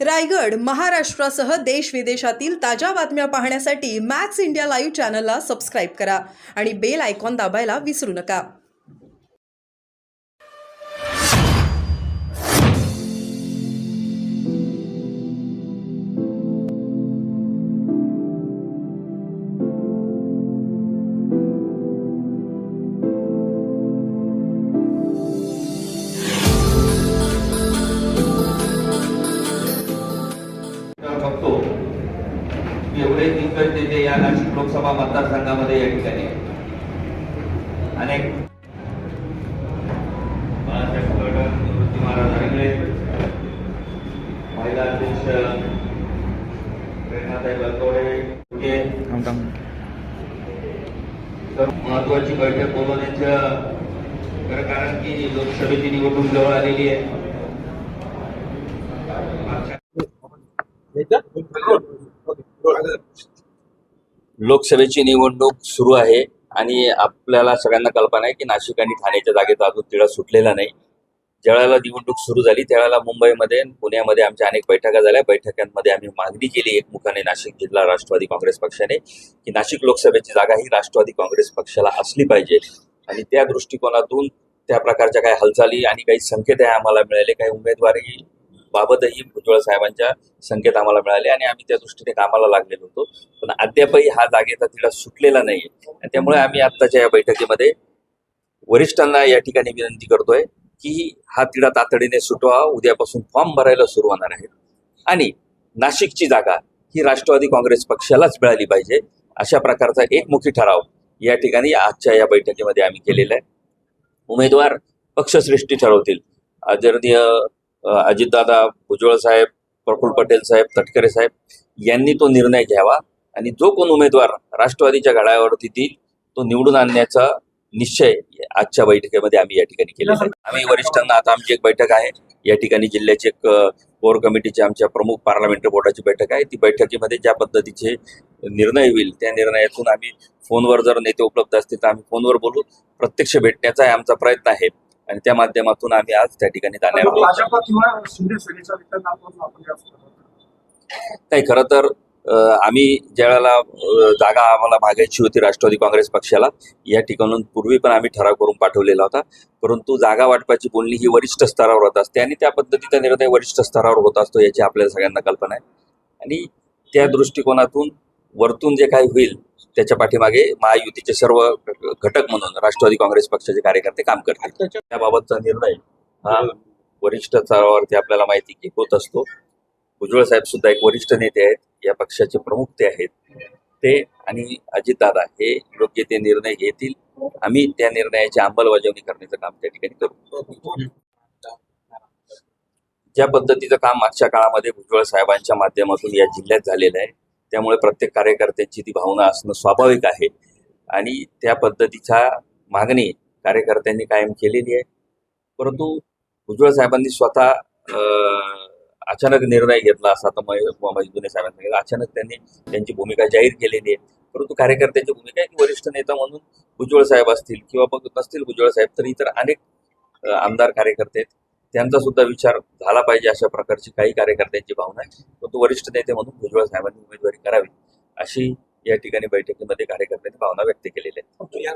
रायगड, महाराष्ट्रासह देश विदेशातील ताज्या बातम्या पाहण्यासाठी मॅक्स इंडिया लाईव्ह चॅनलला सबस्क्राईब करा आणि बेल आयकॉन दाबायला विसरू नका. बघतो एवढे दिग्गज नेते या नाशिक लोकसभा मतदारसंघामध्ये या ठिकाणी अनेक बाळासाहेब कडक, निवृत्ती महाराज आंगळे, महिला अध्यक्ष प्रेरणाताई बलकवडे महत्वाची बैठक बोलवण्याचं कारण की लोकसभेची निवडणूक जवळ आलेली आहे. लोकसभेची निवडणूक सुरू आहे आणि आपल्याला सगळ्यांना कल्पना आहे की नाशिक आणि ठाण्याच्या जागेचा अजून तिढा सुटलेला नाही. ज्यावेळेला निवडणूक सुरू झाली त्यावेळेला मुंबईमध्ये पुण्यामध्ये आमच्या अनेक बैठका झाल्या. बैठकांमध्ये आम्ही मागणी केली एकमुखाने नाशिक जिल्हा राष्ट्रवादी काँग्रेस पक्षाने की नाशिक लोकसभेची जागा ही राष्ट्रवादी काँग्रेस पक्षाला असली पाहिजे आणि त्या दृष्टिकोनातून त्या प्रकारच्या काही हालचाली आणि काही संकेत आम्हाला मिळाले. काही उमेदवारी बाबतही भुजबळ साहेबांच्या संकेत आम्हाला मिळाले आणि आम्ही त्या दृष्टीने कामाला लागलेलो होतो. पण अद्यापही हा जागेचा तिढा सुटलेला नाही आणि त्यामुळे आम्ही आत्ताच्या या बैठकीमध्ये वरिष्ठांना या ठिकाणी विनंती करतोय की हा तिढा तातडीने सुटवा. उद्यापासून फॉर्म भरायला सुरू होणार आहे आणि नाशिकची जागा ही राष्ट्रवादी काँग्रेस पक्षालाच मिळाली पाहिजे अशा प्रकारचा एकमुखी ठराव या ठिकाणी आजच्या या बैठकीमध्ये आम्ही केलेला आहे. उमेदवार पक्षश्रेष्ठी ठरवतील. आदरणीय अजितदादा, भुजबळ साहेब, प्रफुल्ल पटेल साहेब, तटकरे साहेब यांनी तो निर्णय घ्यावा आणि जो कोण उमेदवार राष्ट्रवादीच्या घड्याळावरती देईल तो निवडून आणण्याचा निश्चय आजच्या बैठकीमध्ये आम्ही या ठिकाणी केलेला आहे. आम्ही वरिष्ठांना आता आमची एक बैठक आहे या ठिकाणी जिल्ह्याची एक कोर कमिटीची आमच्या प्रमुख पार्लमेंटरी बोर्डाची बैठक आहे. ती बैठकीमध्ये ज्या पद्धतीचे निर्णय होईल त्या निर्णयातून आम्ही फोनवर जर नेते उपलब्ध असतील तर आम्ही फोनवर बोलू. प्रत्यक्ष भेटण्याचा आमचा प्रयत्न आहे आणि त्या माध्यमातून आम्ही आज त्या ठिकाणी जाणार नाही. खरं तर आम्ही ज्यावेळेला जागा आम्हाला मागायची होती राष्ट्रवादी काँग्रेस पक्षाला या ठिकाणून पूर्वी पण आम्ही ठराव करून पाठवलेला होता. परंतु जागा वाटपाची बोलणी ही वरिष्ठ स्तरावर होत असते आणि त्या पद्धतीचा निर्णय वरिष्ठ स्तरावर होत असतो याची आपल्याला सगळ्यांना कल्पना आहे आणि त्या दृष्टिकोनातून वरतून जे काही होईल त्याच्या पाठीमागे महायुतीचे सर्व घटक म्हणून राष्ट्रवादी काँग्रेस पक्षाचे कार्यकर्ते काम करतात. त्याबाबतचा निर्णय हा वरिष्ठ स्तरावरती आपल्याला माहिती की होत असतो. भुजबळ साहेब सुद्धा एक वरिष्ठ नेते आहेत, या पक्षाचे प्रमुख ते आहेत. ते आणि अजितदादा हे योग्य ते निर्णय घेतील. आम्ही त्या निर्णयाची अंमलबजावणी करण्याचं काम त्या ठिकाणी करू. ज्या पद्धतीचं काम मागच्या काळामध्ये भुजबळ साहेबांच्या माध्यमातून या जिल्ह्यात झालेलं आहे त्यामुळे प्रत्येक कार्यकर्त्यांची ती भावना असणं स्वाभाविक आहे आणि त्या पद्धतीच्या मागणी कार्यकर्त्यांनी कायम केलेली आहे. परंतु भुजबळ साहेबांनी स्वतः अचानक निर्णय घेतला असा तर जुने साहेबांनी सांगितलं. अचानक त्यांनी त्यांची भूमिका जाहीर केलेली आहे. परंतु कार्यकर्त्यांची भूमिका आहे की वरिष्ठ नेता म्हणून भुजबळ साहेब असतील किंवा मग नसतील भुजबळ साहेब तर इतर अनेक आमदार कार्यकर्ते आहेत त्यांचा सुद्धा विचार झाला पाहिजे अशा प्रकारची काही कार्यकर्त्यांची भावना आहे. परंतु वरिष्ठ नेते म्हणून भुजबळ साहेबांनी उमेदवारी करावी अशी या ठिकाणी बैठकीमध्ये कार्यकर्त्यांनी भावना व्यक्त केलेली आहे.